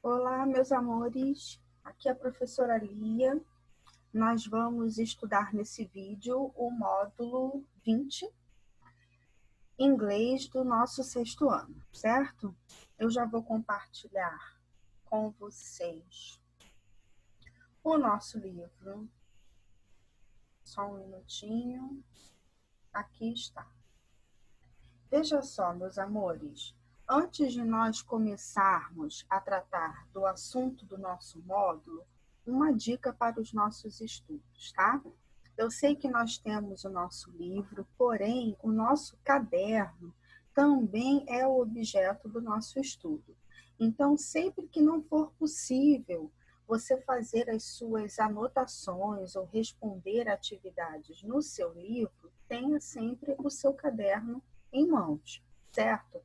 Olá, meus amores. Aqui é a professora Lia. Nós vamos estudar nesse vídeo o módulo 20, inglês do nosso sexto ano, certo? Eu já vou compartilhar com vocês o nosso livro. Só um minutinho. Aqui está. Veja só, meus amores. Antes de nós começarmos a tratar do assunto do nosso módulo, uma dica para os nossos estudos, tá? Eu sei que nós temos o nosso livro, porém, o nosso caderno também é o objeto do nosso estudo. Então, sempre que não for possível você fazer as suas anotações ou responder atividades no seu livro, tenha sempre o seu caderno em mãos, certo?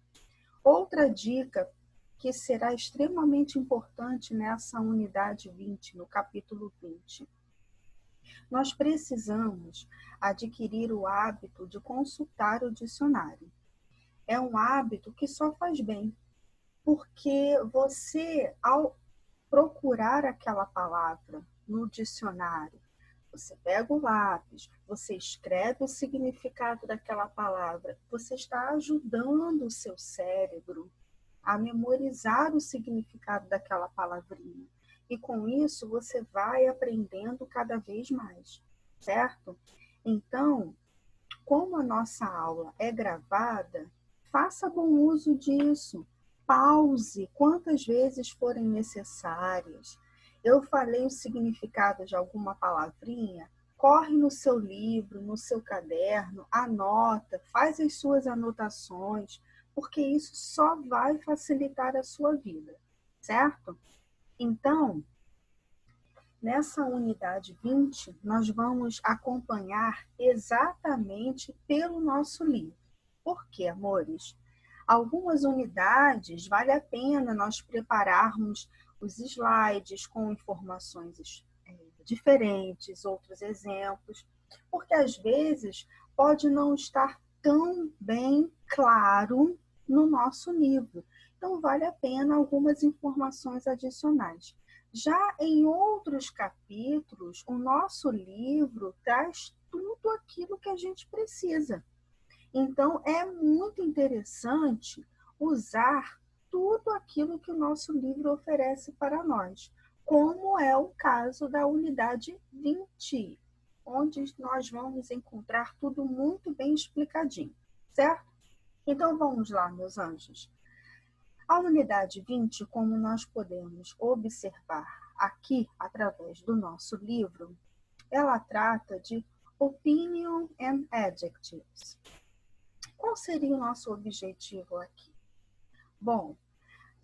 Outra dica que será extremamente importante nessa unidade 20, no capítulo 20. Nós precisamos adquirir o hábito de consultar o dicionário. É um hábito que só faz bem, porque você, ao procurar aquela palavra no dicionário, você pega o lápis, você escreve o significado daquela palavra, você está ajudando o seu cérebro a memorizar o significado daquela palavrinha. E com isso você vai aprendendo cada vez mais, certo? Então, como a nossa aula é gravada, faça bom uso disso. Pause quantas vezes forem necessárias. Eu falei o significado de alguma palavrinha, corre no seu livro, no seu caderno, anota, faz as suas anotações, porque isso só vai facilitar a sua vida, certo? Então, nessa unidade 20, nós vamos acompanhar exatamente pelo nosso livro. Por quê, amores? Algumas unidades vale a pena nós prepararmos os slides com informações diferentes, outros exemplos, porque às vezes pode não estar tão bem claro no nosso livro. Então, vale a pena algumas informações adicionais. Já em outros capítulos, o nosso livro traz tudo aquilo que a gente precisa. Então, é muito interessante usar tudo aquilo que o nosso livro oferece para nós, como é o caso da unidade 20, onde nós vamos encontrar tudo muito bem explicadinho, certo? Então, vamos lá, meus anjos. A unidade 20, como nós podemos observar aqui através do nosso livro, ela trata de opinion and adjectives. Qual seria o nosso objetivo aqui? Bom,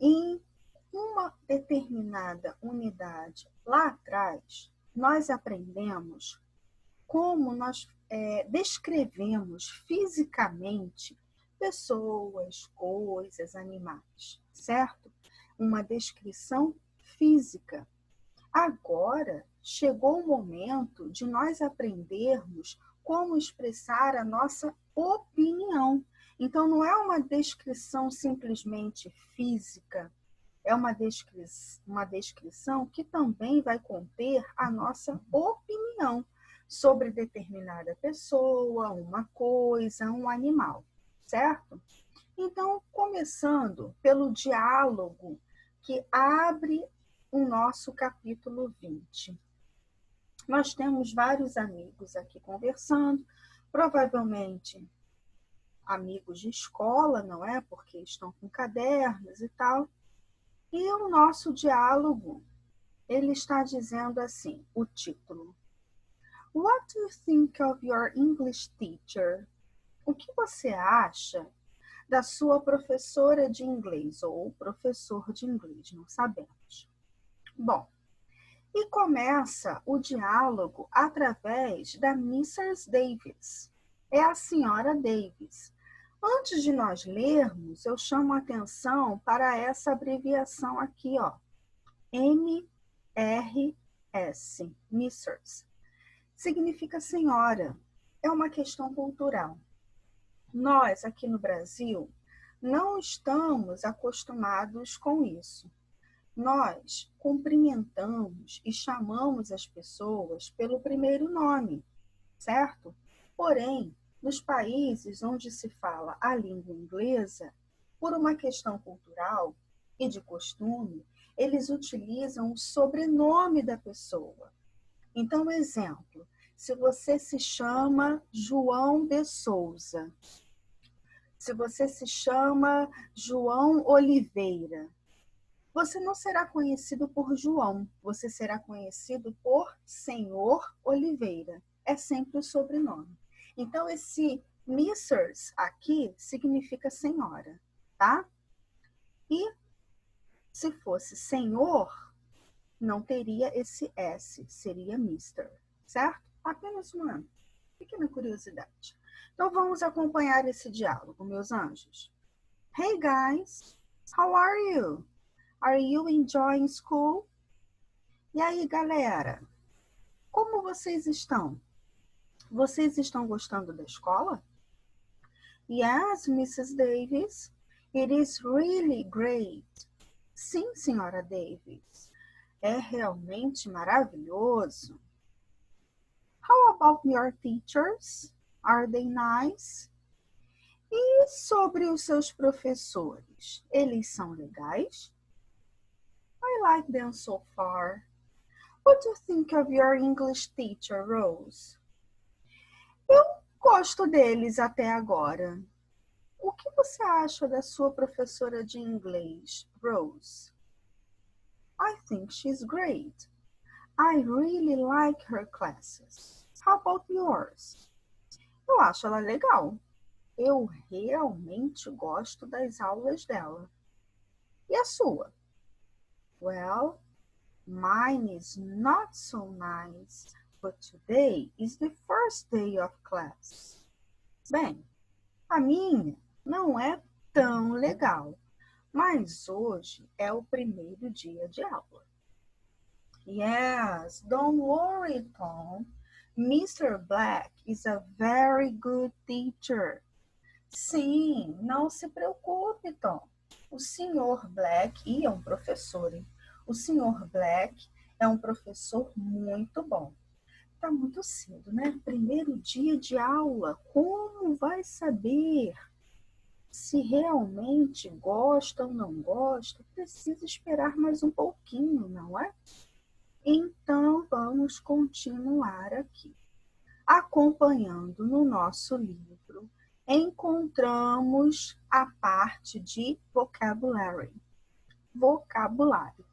em uma determinada unidade lá atrás, nós aprendemos como nós descrevemos fisicamente pessoas, coisas, animais, certo? Uma descrição física. Agora chegou o momento de nós aprendermos como expressar a nossa opinião. Então, não é uma descrição simplesmente física, é uma descrição que também vai conter a nossa opinião sobre determinada pessoa, uma coisa, um animal, certo? Então, começando pelo diálogo que abre o nosso capítulo 20. Nós temos vários amigos aqui conversando, provavelmente amigos de escola, não é? Porque estão com cadernos e tal. E o nosso diálogo, ele está dizendo assim, o título. What do you think of your English teacher? O que você acha da sua professora de inglês ou professor de inglês? Não sabemos. Bom, e começa o diálogo através da Mrs. Davis. É a senhora Davis. Antes de nós lermos, eu chamo a atenção para essa abreviação aqui, ó. MRS, Mrs. Significa senhora. É uma questão cultural. Nós, aqui no Brasil, não estamos acostumados com isso. nós cumprimentamos e chamamos as pessoas pelo primeiro nome, certo? Porém, nos países onde se fala a língua inglesa, por uma questão cultural e de costume, eles utilizam o sobrenome da pessoa. Então, exemplo, se você se chama João de Souza, se você se chama João Oliveira, você não será conhecido por João, você será conhecido por Senhor Oliveira. É sempre o sobrenome. Então, esse Mrs. aqui significa senhora, tá? E se fosse senhor, não teria esse S, seria Mr., certo? Apenas uma pequena curiosidade. Então, vamos acompanhar esse diálogo, meus anjos. Hey, guys, how are you? Are you enjoying school? E aí, galera, como vocês estão? Vocês estão gostando da escola? Yes, Mrs. Davis, it is really great. Sim, senhora Davis, é realmente maravilhoso. How about your teachers? Are they nice? E sobre os seus professores, eles são legais? I like them so far. What do you think of your English teacher, Rose? Eu gosto deles até agora. O que você acha da sua professora de inglês, Rose? I think she's great. I really like her classes. How about yours? Eu acho ela legal. Eu realmente gosto das aulas dela. E a sua? Well, mine is not so nice, but today is the first day of class. Bem, a minha não é tão legal, mas hoje é o primeiro dia de aula. Yes, don't worry, Tom. Mr. Black is a very good teacher. Sim, não se preocupe, Tom. O Sr. Black é um professor, hein? O Sr. Black é um professor muito bom. Tá muito cedo, né? Primeiro dia de aula. Como vai saber se realmente gosta ou não gosta? Precisa esperar mais um pouquinho, não é? Então, vamos continuar aqui. Acompanhando no nosso livro, encontramos a parte de vocabulary. Vocabulário.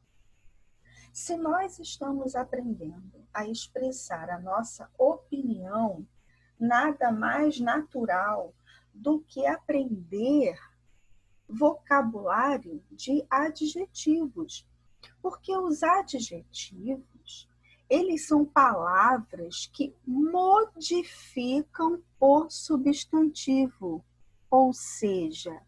Se nós estamos aprendendo a expressar a nossa opinião, nada mais natural do que aprender vocabulário de adjetivos. Porque os adjetivos, eles são palavras que modificam o substantivo, ou seja,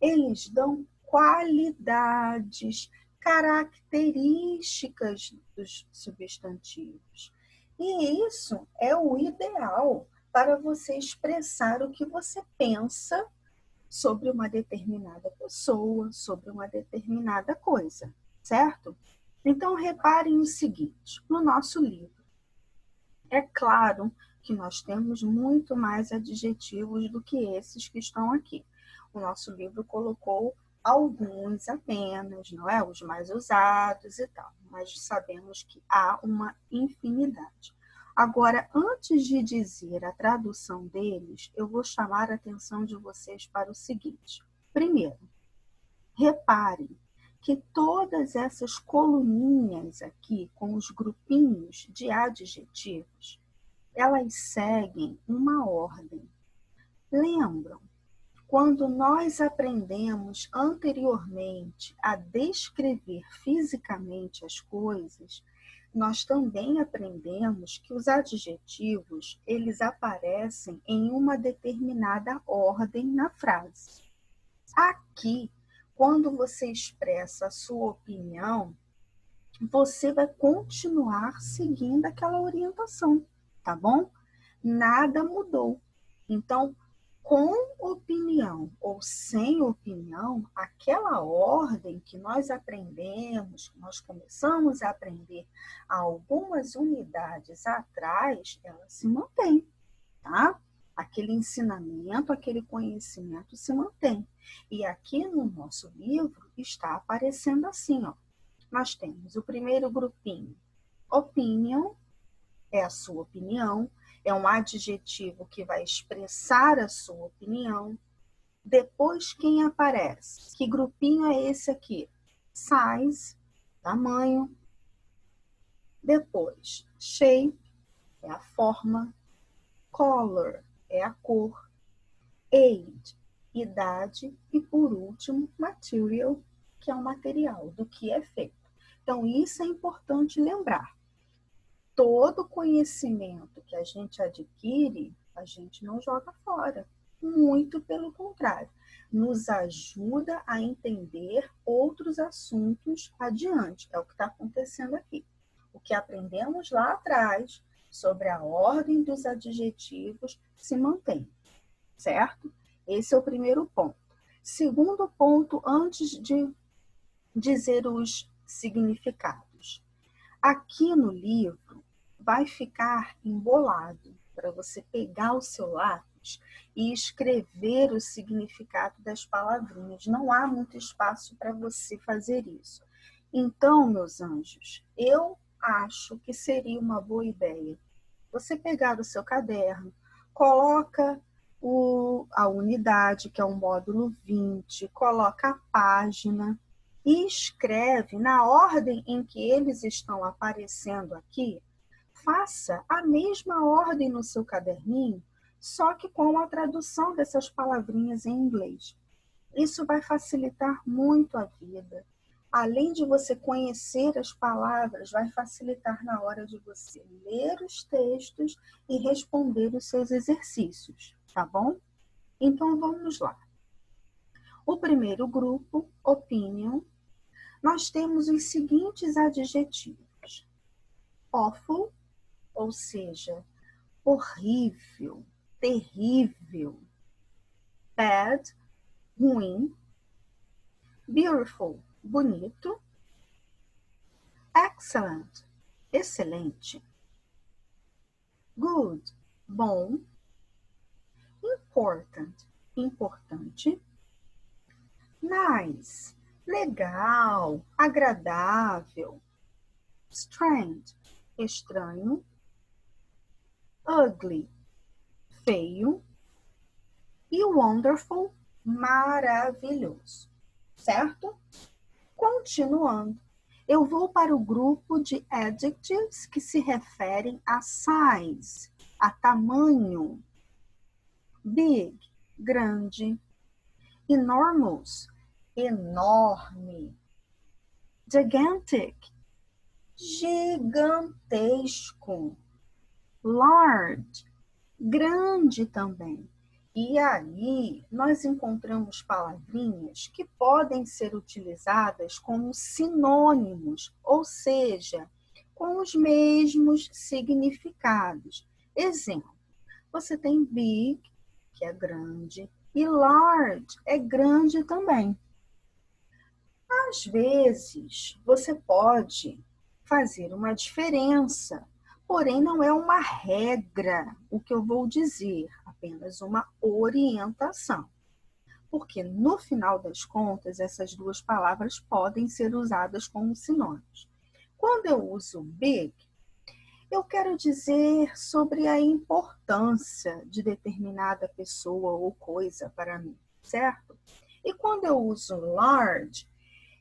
eles dão qualidades, características dos substantivos. E isso é o ideal para você expressar o que você pensa sobre uma determinada pessoa, sobre uma determinada coisa, certo? Então, reparem o seguinte, no nosso livro, é claro que nós temos muito mais adjetivos do que esses que estão aqui. O nosso livro colocou alguns apenas, não é? Os mais usados e tal, mas sabemos que há uma infinidade. Agora, antes de dizer a tradução deles, eu vou chamar a atenção de vocês para o seguinte. Primeiro, reparem que todas essas coluninhas aqui, com os grupinhos de adjetivos, elas seguem uma ordem. Lembram? Quando nós aprendemos anteriormente a descrever fisicamente as coisas, nós também aprendemos que os adjetivos, eles aparecem em uma determinada ordem na frase. Aqui, quando você expressa a sua opinião, você vai continuar seguindo aquela orientação, tá bom? Nada mudou. Então, Com opinião ou sem opinião, aquela ordem que nós aprendemos, que nós começamos a aprender há algumas unidades atrás, ela se mantém, tá? Aquele ensinamento, aquele conhecimento se mantém. E aqui no nosso livro está aparecendo assim, ó. Nós temos o primeiro grupinho, opinion, é a sua opinião, é um adjetivo que vai expressar a sua opinião. Depois, quem aparece? Que grupinho é esse aqui? Size, tamanho. Depois, shape, é a forma. Color, é a cor. Age, idade. E, por último, material, que é o material, do que é feito. Então, isso é importante lembrar. Todo conhecimento que a gente adquire, a gente não joga fora. Muito pelo contrário, nos ajuda a entender outros assuntos adiante. É o que está acontecendo aqui. O que aprendemos lá atrás sobre a ordem dos adjetivos se mantém, certo? Esse é o primeiro ponto. Segundo ponto, antes de dizer os significados. Aqui no livro vai ficar embolado para você pegar o seu lápis e escrever o significado das palavrinhas. Não há muito espaço para você fazer isso. Então, meus anjos, eu acho que seria uma boa ideia você pegar o seu caderno, coloca a unidade, que é o módulo 20, coloca a página e escreve na ordem em que eles estão aparecendo aqui. Faça a mesma ordem no seu caderninho, só que com a tradução dessas palavrinhas em inglês. Isso vai facilitar muito a vida. Além de você conhecer as palavras, vai facilitar na hora de você ler os textos e responder os seus exercícios, tá bom? Então, vamos lá. O primeiro grupo, opinion, nós temos os seguintes adjetivos. Awful, ou seja, horrível, terrível. Bad, ruim. Beautiful, bonito. Excellent, excelente. Good, bom. Important, importante. Nice, legal, agradável. Strange, estranho. Ugly, feio. E wonderful, maravilhoso. Certo? Continuando. Eu vou para o grupo de adjectives que se referem a size, a tamanho. Big, grande. Enormous, enorme. Gigantic, gigantesco. Large, grande também. E aí nós encontramos palavrinhas que podem ser utilizadas como sinônimos, ou seja, com os mesmos significados. Exemplo, você tem big, que é grande, e large é grande também. Às vezes, você pode fazer uma diferença, porém não é uma regra o que eu vou dizer, apenas uma orientação. Porque no final das contas, essas duas palavras podem ser usadas como sinônimos. Quando eu uso big, eu quero dizer sobre a importância de determinada pessoa ou coisa para mim, certo? E quando eu uso large,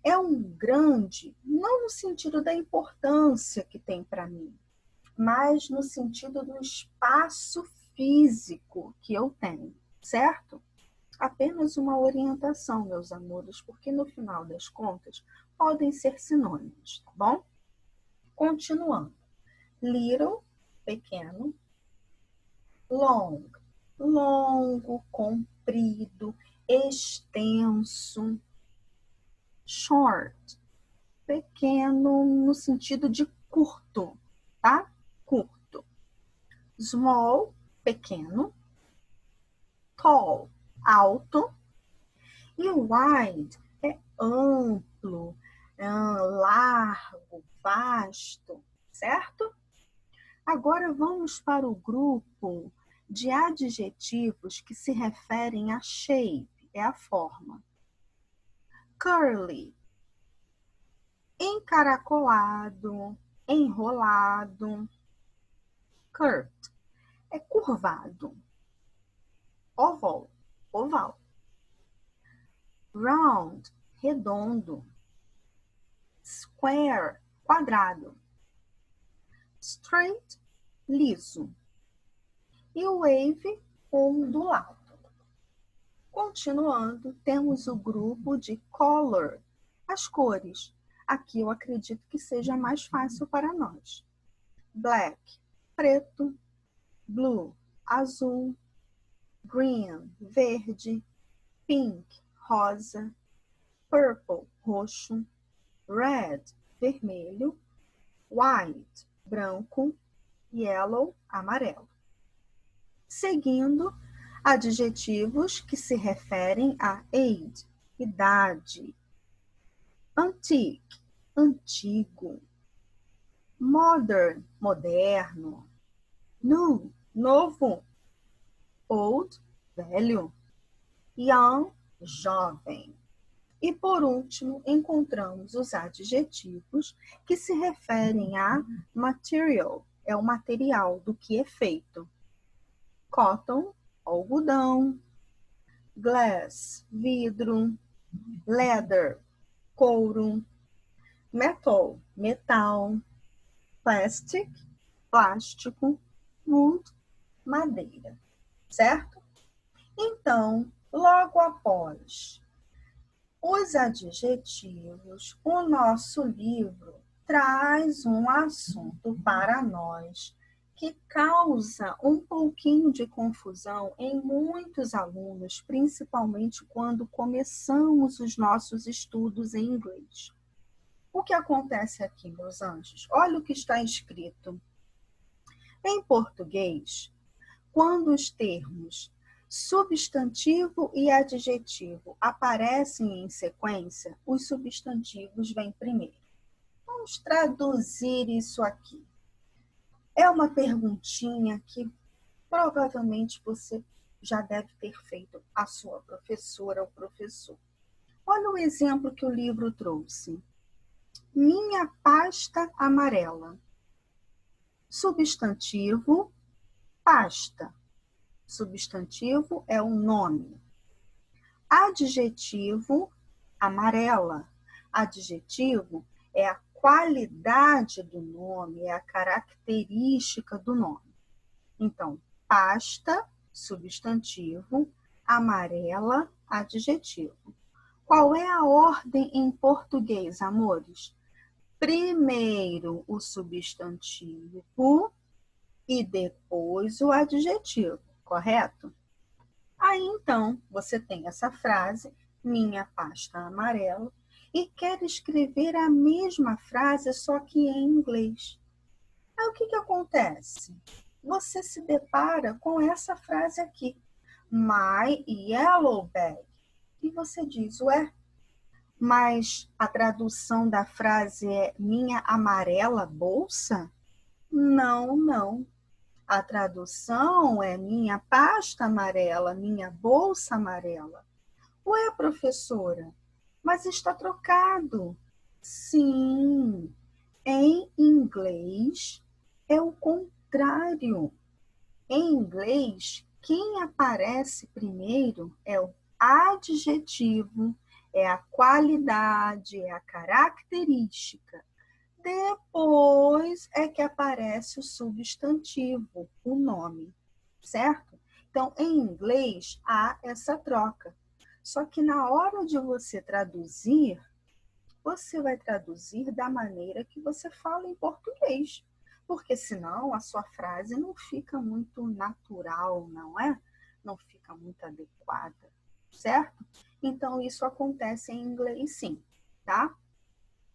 é um grande, não no sentido da importância que tem para mim, mas no sentido do espaço físico que eu tenho, certo? Apenas uma orientação, meus amores, porque no final das contas podem ser sinônimos, tá bom? Continuando. Little, pequeno. Long, longo, comprido, extenso. Short, pequeno no sentido de curto, tá? Curto. Small, pequeno. tall, alto, e wide é amplo, largo, vasto, certo? Agora vamos para o grupo de adjetivos que se referem a shape, é a forma. Curly, encaracolado, enrolado. Curved, é curvado. Oval, oval. Round, redondo. Square, quadrado. Straight, liso. E wave, ondulado. Continuando, temos o grupo de color, as cores. Aqui eu acredito que seja mais fácil para nós. Black, preto. Blue, azul. Green, verde. Pink, rosa. Purple, roxo. Red, vermelho. White, branco. Yellow, amarelo. Seguindo, adjetivos que se referem a age, idade. Antique, antigo. Modern, moderno. New, novo. Old, velho. Young, jovem. E por último, encontramos os adjetivos que se referem a material, é o material do que é feito. Cotton, algodão. Glass, vidro. Leather, couro. Metal, metal. Plastic, plástico. Wood, madeira, certo? Então, logo após os adjetivos, o nosso livro traz um assunto para nós que causa um pouquinho de confusão em muitos alunos, principalmente quando começamos os nossos estudos em inglês. O que acontece aqui, meus anjos? Olha o que está escrito. Em português, quando os termos substantivo e adjetivo aparecem em sequência, os substantivos vêm primeiro. Vamos traduzir isso aqui. É uma perguntinha que provavelmente você já deve ter feito à sua professora ou professor. Olha o exemplo que o livro trouxe. Minha pasta amarela. Substantivo, pasta. Substantivo é o nome. Adjetivo, amarela. Adjetivo é a qualidade do nome, é a característica do nome. Então, pasta, substantivo, amarela, adjetivo. Qual é a ordem em português, amores? Primeiro o substantivo e depois o adjetivo, correto? Aí, então, você tem essa frase, minha pasta amarela, e quer escrever a mesma frase, só que em inglês. Aí, o que acontece? Você se depara com essa frase aqui, my yellow bag. E você diz, ué, mas a tradução da frase é minha amarela bolsa? Não, não. A tradução é minha pasta amarela, minha bolsa amarela. Ué, professora, mas está trocado. Sim, em inglês é o contrário. Em inglês, quem aparece primeiro é o adjetivo, é a qualidade, é a característica. Depois é que aparece o substantivo, o nome, certo? Então, em inglês, há essa troca. Só que na hora de você traduzir, você vai traduzir da maneira que você fala em português. Porque senão a sua frase não fica muito natural, não é? Não fica muito adequada, certo? Então, isso acontece em inglês sim, tá?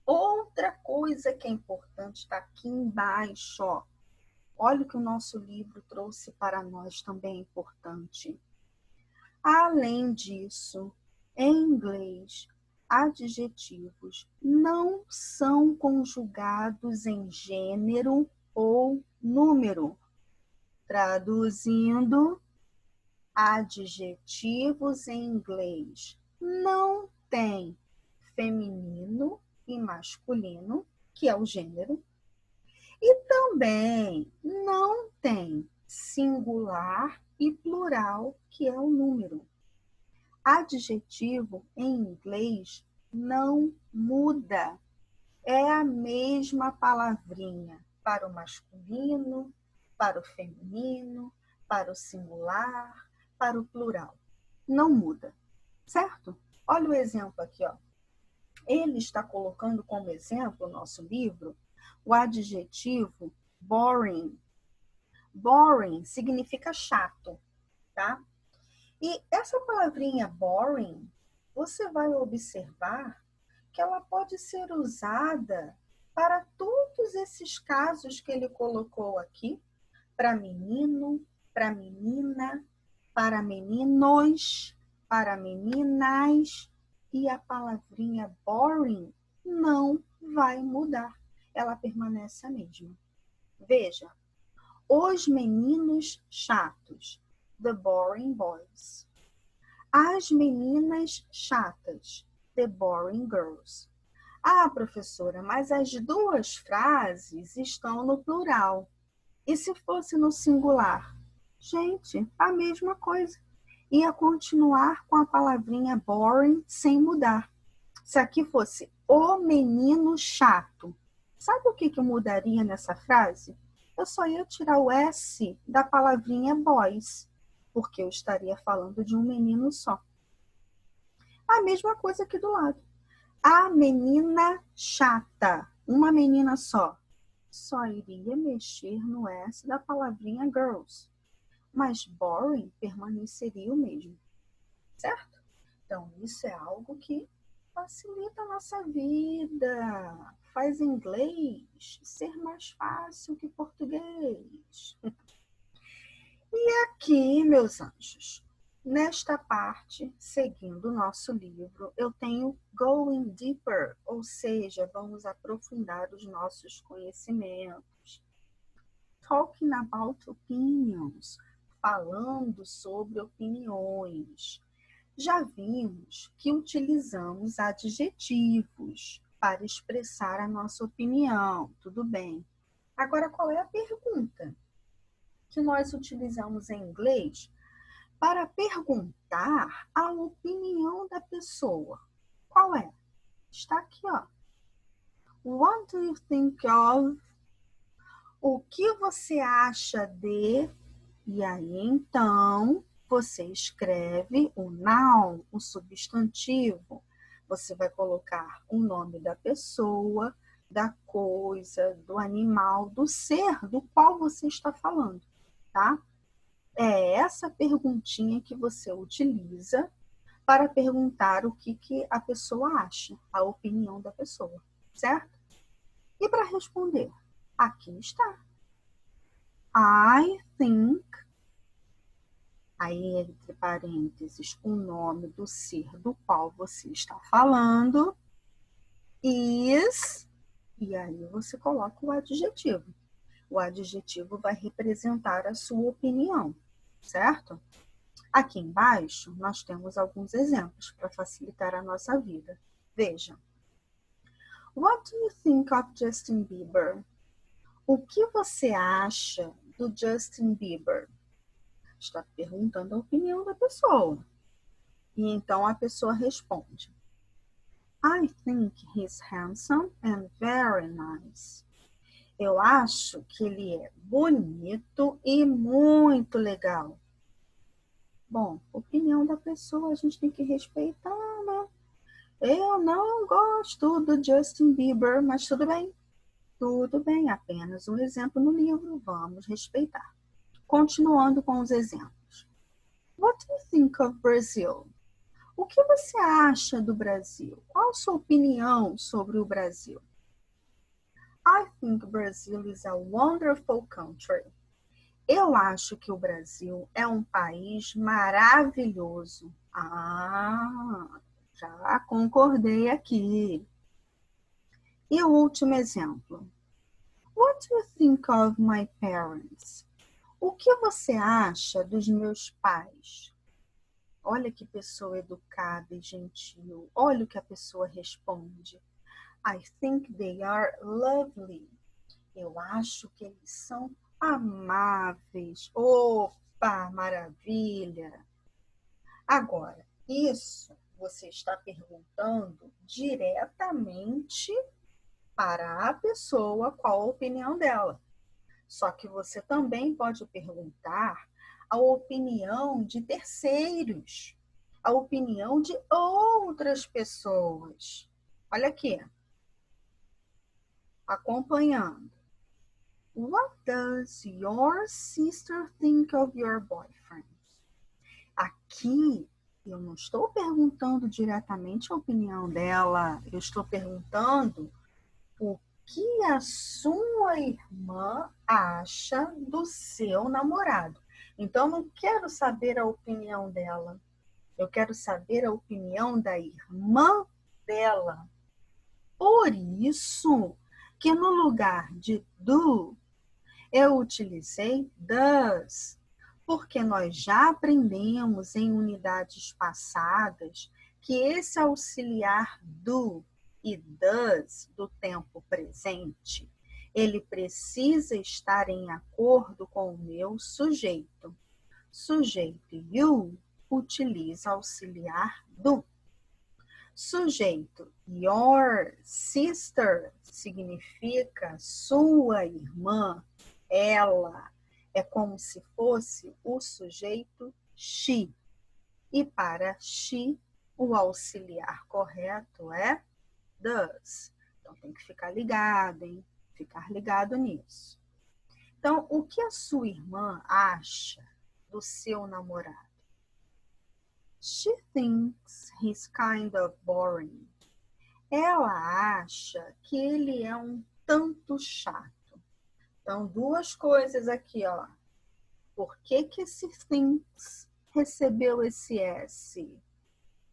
Outra coisa que é importante está aqui embaixo, ó. Olha o que o nosso livro trouxe para nós também é importante. Além disso, em inglês, adjetivos não são conjugados em gênero ou número. Traduzindo, adjetivos em inglês não têm feminino e masculino, que é o gênero, e também não tem singular e plural, que é o número. Adjetivo em inglês não muda. É a mesma palavrinha para o masculino, para o feminino, para o singular, para o plural. Não muda, certo? Olha o exemplo aqui, ó. Ele está colocando como exemplo, no nosso livro, o adjetivo boring. Boring significa chato, tá? E essa palavrinha boring, você vai observar que ela pode ser usada para todos esses casos que ele colocou aqui, para menino, para menina, para meninos, para meninas, e a palavrinha boring não vai mudar, ela permanece a mesma. Veja, os meninos chatos, the boring boys. As meninas chatas, the boring girls. Ah, professora, mas as duas frases estão no plural. E se fosse no singular? Gente, a mesma coisa. Ia continuar com a palavrinha boring sem mudar. Se aqui fosse o menino chato, sabe o que mudaria nessa frase? Eu só ia tirar o S da palavrinha boys, porque eu estaria falando de um menino só. A mesma coisa aqui do lado. A menina chata, uma menina só iria mexer no S da palavrinha girls. Mas boring permaneceria o mesmo, certo? Então, isso é algo que facilita a nossa vida, faz inglês ser mais fácil que português. E aqui, meus anjos, nesta parte, seguindo o nosso livro, eu tenho going deeper, ou seja, vamos aprofundar os nossos conhecimentos. Talking about opinions, falando sobre opiniões. Já vimos que utilizamos adjetivos para expressar a nossa opinião, tudo bem. Agora, qual é a pergunta que nós utilizamos em inglês para perguntar a opinião da pessoa? Qual é? Está aqui, ó. What do you think of? O que você acha de? E aí, então, você escreve o noun, o substantivo. Você vai colocar o nome da pessoa, da coisa, do animal, do ser do qual você está falando, tá? É essa perguntinha que você utiliza para perguntar o que a pessoa acha, a opinião da pessoa, certo? E para responder, aqui está. I think, aí entre parênteses, o nome do ser do qual você está falando, is, e aí você coloca o adjetivo. O adjetivo vai representar a sua opinião, certo? Aqui embaixo, nós temos alguns exemplos para facilitar a nossa vida. Veja. What do you think of Justin Bieber? O que você acha do Justin Bieber? Está perguntando a opinião da pessoa. E então a pessoa responde. I think he's handsome and very nice. Eu acho que ele é bonito e muito legal. Bom, opinião da pessoa a gente tem que respeitar, né? Eu não gosto do Justin Bieber, mas tudo bem. Tudo bem, apenas um exemplo no livro, vamos respeitar. Continuando com os exemplos. What do you think of Brazil? O que você acha do Brasil? Qual a sua opinião sobre o Brasil? I think Brazil is a wonderful country. Eu acho que o Brasil é um país maravilhoso. Já concordei aqui. E o último exemplo. What do you think of my parents? O que você acha dos meus pais? Olha que pessoa educada e gentil. Olha o que a pessoa responde. I think they are lovely. Eu acho que eles são amáveis. Opa, maravilha! Agora, isso você está perguntando diretamente para a pessoa qual a opinião dela. Só que você também pode perguntar a opinião de terceiros, a opinião de outras pessoas. Olha aqui, acompanhando. What does your sister think of your boyfriend? Aqui eu não estou perguntando diretamente a opinião dela, eu estou perguntando o que a sua irmã acha do seu namorado. Então, eu não quero saber a opinião dela. Eu quero saber a opinião da irmã dela. Por isso que no lugar de do, eu utilizei does, porque nós já aprendemos em unidades passadas que esse auxiliar do e does do tempo presente, ele precisa estar em acordo com o meu sujeito. Sujeito you utiliza auxiliar do. Sujeito your sister significa sua irmã, ela. É como se fosse o sujeito she. E para she, o auxiliar correto é does. Então tem que ficar ligado, hein? Ficar ligado nisso. Então, o que a sua irmã acha do seu namorado? She thinks he's kind of boring. Ela acha que ele é um tanto chato. Então, duas coisas aqui, ó. Por que esse thinks recebeu esse S?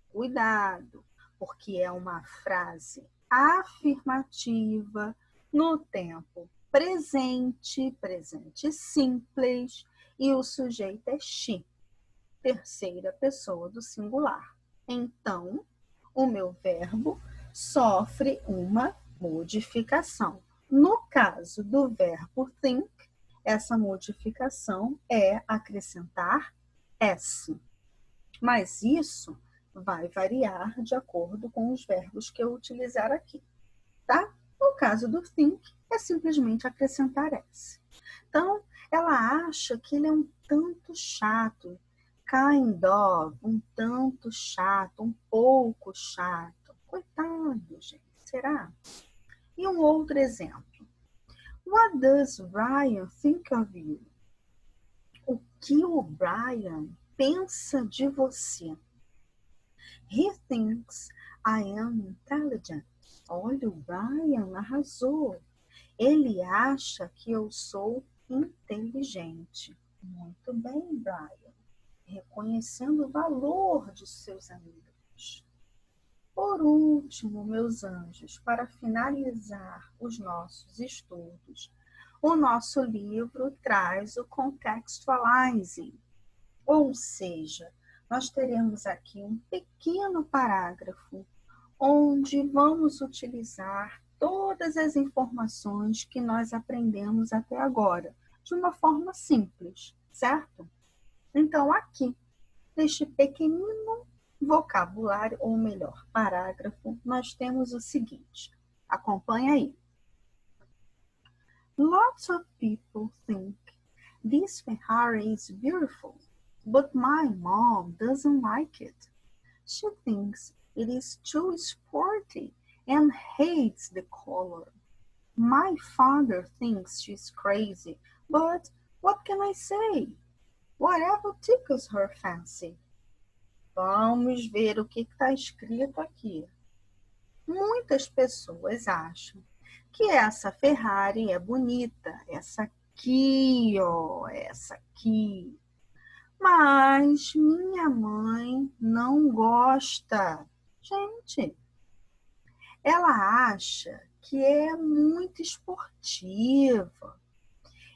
Cuidado, porque é uma frase afirmativa no tempo presente, presente simples, e o sujeito é she, terceira pessoa do singular. Então, o meu verbo sofre uma modificação. No caso do verbo think, essa modificação é acrescentar S. Mas isso vai variar de acordo com os verbos que eu utilizar aqui, tá? No caso do think, é simplesmente acrescentar S. Então, ela acha que ele é um tanto chato, kind of, um tanto chato, um pouco chato. Coitado, gente, será? E um outro exemplo. What does Brian think of you? O que o Brian pensa de você? He thinks I am intelligent. Olha, o Brian arrasou. Ele acha que eu sou inteligente. Muito bem, Brian. Reconhecendo o valor de seus amigos. Por último, meus anjos, para finalizar os nossos estudos, o nosso livro traz o contextualizing, ou seja, nós teremos aqui um pequeno parágrafo onde vamos utilizar todas as informações que nós aprendemos até agora, de uma forma simples, certo? Então, aqui, neste pequenino vocabulário, ou melhor, parágrafo, nós temos o seguinte. Acompanha aí. Lots of people think this Ferrari is beautiful, but my mom doesn't like it. She thinks it is too sporty and hates the color. My father thinks she's crazy, but what can I say? Whatever tickles her fancy. Vamos ver o que está escrito aqui. Muitas pessoas acham que essa Ferrari é bonita, essa aqui, ó, essa aqui. Mas minha mãe não gosta. Gente, ela acha que é muito esportiva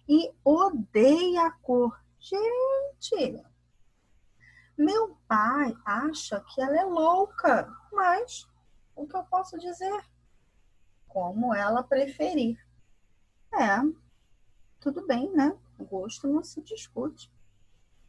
e odeia a cor. Gente, meu pai acha que ela é louca, mas o que eu posso dizer? Como ela preferir. É, tudo bem, né? O gosto não se discute.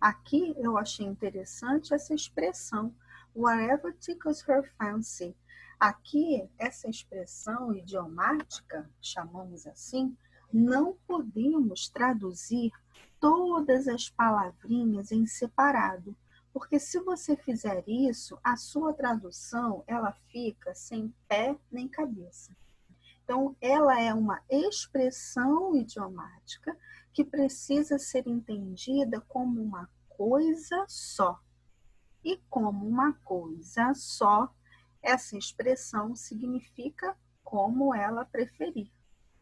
Aqui eu achei interessante essa expressão, whatever tickles her fancy. Aqui, essa expressão idiomática, chamamos assim, não podemos traduzir todas as palavrinhas em separado, porque se você fizer isso, a sua tradução ela fica sem pé nem cabeça. Então, ela é uma expressão idiomática que precisa ser entendida como uma coisa só. E como uma coisa só, essa expressão significa como ela preferir.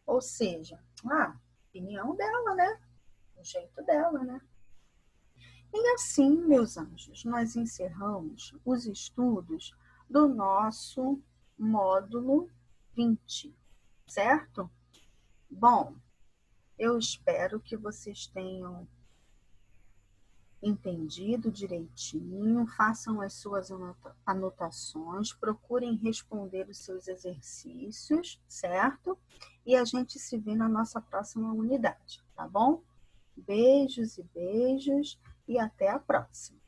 Ou seja, a opinião dela, né? O jeito dela, né? E assim, meus anjos, nós encerramos os estudos do nosso módulo 20, certo? Bom, eu espero que vocês tenham entendido direitinho, façam as suas anotações, procurem responder os seus exercícios, certo? E a gente se vê na nossa próxima unidade, tá bom? Beijos e beijos e até a próxima.